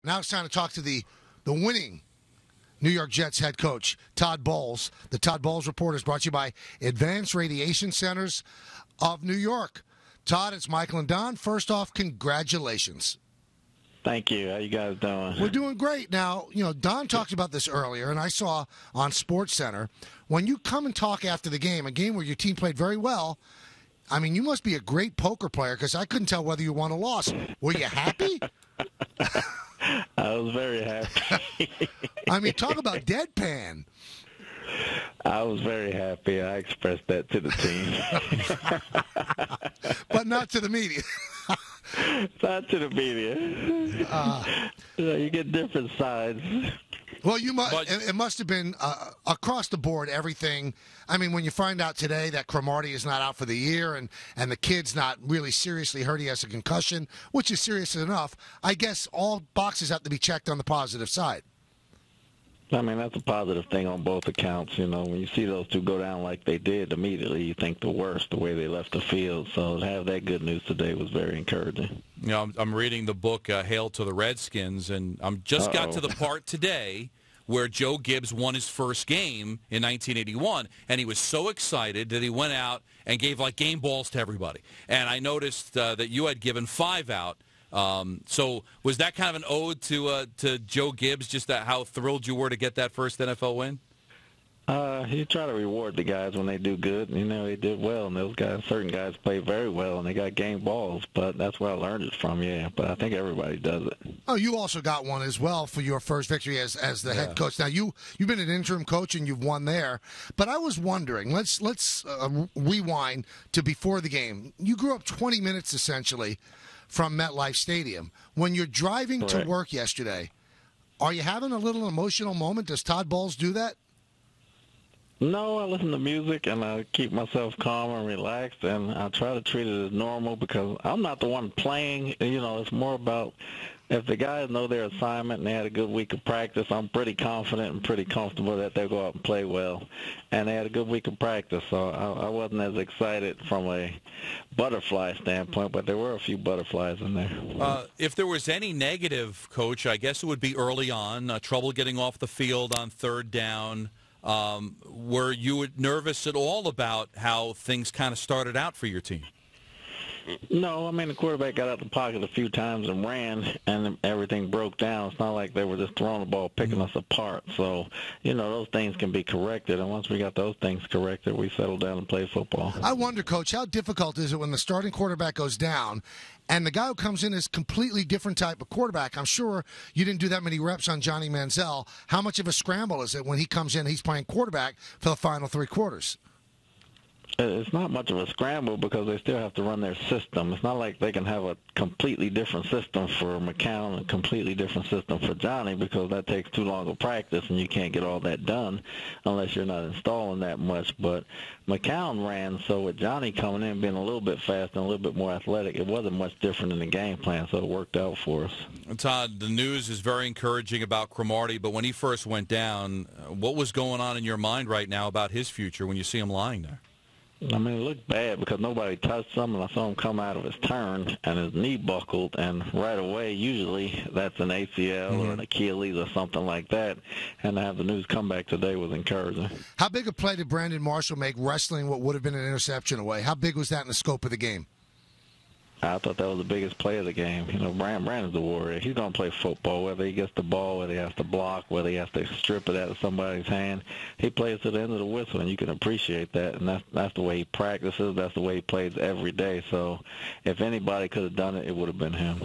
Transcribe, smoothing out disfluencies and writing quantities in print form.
Now it's time to talk to the winning New York Jets head coach, Todd Bowles. The Todd Bowles Report is brought to you by Advanced Radiation Centers of New York. Todd, it's Michael and Don. First off, congratulations. Thank you. How you guys doing? We're doing great. Now, Don talked about this earlier, and I saw on SportsCenter, when you come and talk after the game, a game where your team played very well, I mean, you must be a great poker player because I couldn't tell whether you won or lost. Were you happy? I was very happy. I mean, talk about deadpan. I was very happy. I expressed that to the team. But not to the media. Not to the media. You get different sides. Well, it must have been across the board, everything. I mean, when you find out today that Cromartie is not out for the year and the kid's not really seriously hurt, he has a concussion, which is serious enough, I guess all boxes have to be checked on the positive side. I mean, that's a positive thing on both accounts. When you see those two go down like they did, immediately you think the worst, the way they left the field. So to have that good news today was very encouraging. I'm reading the book, Hail to the Redskins, and I'm just got to the part today where Joe Gibbs won his first game in 1981, and he was so excited that he went out and gave, game balls to everybody. And I noticed that you had given 5 out. So was that kind of an ode to Joe Gibbs, just how thrilled you were to get that first NFL win? You try to reward the guys when they do good. They did well, and certain guys played very well, and they got game balls. But that's where I learned it from, yeah. But I think everybody does it. Oh, you also got one as well for your first victory as the head coach. Now, you've been an interim coach, and you've won there. But I was wondering, let's rewind to before the game. You grew up 20 minutes, essentially, from MetLife Stadium. When you're driving to work yesterday, are you having a little emotional moment? Does Todd Bowles do that? No, I listen to music and I keep myself calm and relaxed, and I try to treat it as normal because I'm not the one playing. It's more about if the guys know their assignment and they had a good week of practice, I'm pretty confident and pretty comfortable that they'll go out and play well. And they had a good week of practice, so I wasn't as excited from a butterfly standpoint, but there were a few butterflies in there. If there was any negative, Coach, I guess it would be early on, trouble getting off the field on third down. Were you nervous at all about how things kind of started out for your team? No, I mean, the quarterback got out the pocket a few times and ran, and everything broke down. It's not like they were just throwing the ball, picking us apart. So, those things can be corrected, and once we got those things corrected, we settled down and played football. I wonder, Coach, how difficult is it when the starting quarterback goes down and the guy who comes in is completely different type of quarterback? I'm sure you didn't do that many reps on Johnny Manziel. How much of a scramble is it when he comes in, he's playing quarterback for the final 3 quarters? It's not much of a scramble because they still have to run their system. It's not like they can have a completely different system for McCown and a completely different system for Johnny because that takes too long of practice and you can't get all that done unless you're not installing that much. But McCown ran, so with Johnny coming in being a little bit faster and a little bit more athletic, it wasn't much different in the game plan, so it worked out for us. Todd, the news is very encouraging about Cromartie, but when he first went down, what was going on in your mind right now about his future when you see him lying there? I mean, it looked bad because nobody touched him, and I saw him come out of his turn, and his knee buckled, and right away, usually that's an ACL or an Achilles or something like that, and to have the news come back today was encouraging. How big a play did Brandon Marshall make wrestling what would have been an interception away? How big was that in the scope of the game? I thought that was the biggest play of the game. Brandon's a warrior. He's going to play football, whether he gets the ball, whether he has to block, whether he has to strip it out of somebody's hand. He plays to the end of the whistle, and you can appreciate that. And that's the way he practices. That's the way he plays every day. So if anybody could have done it, it would have been him.